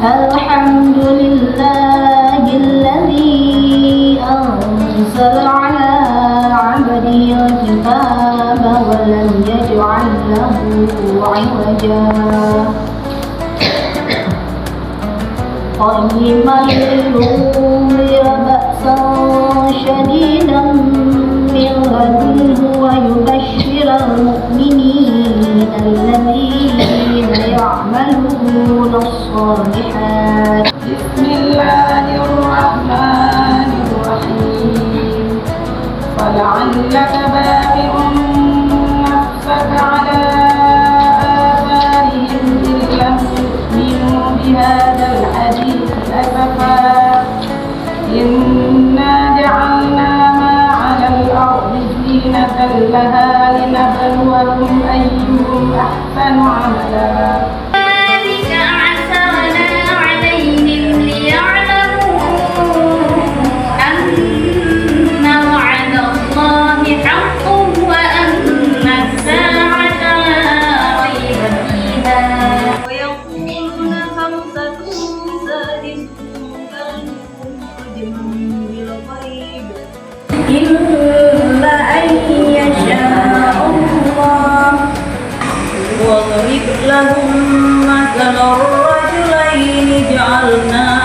الحمد لله الذي أنزل على عبده الكتاب ولم يجعل له عوجا قيما لينذر بأسا شديدا من لدنه ويبشر المؤمنين الذين يعملون الصالحات. بسم الله الرحمن الرحيم. فلعلك باخع نفسك على آثارهم إن لم يؤمنوا بهذا الحديث أسفا. إنا جعلنا ما على الأرض زينة لها لنبلوهم أيهم أحسن عملا. إلا أن يشاء الله. واضرب لهم مثل الرجلين جعلنا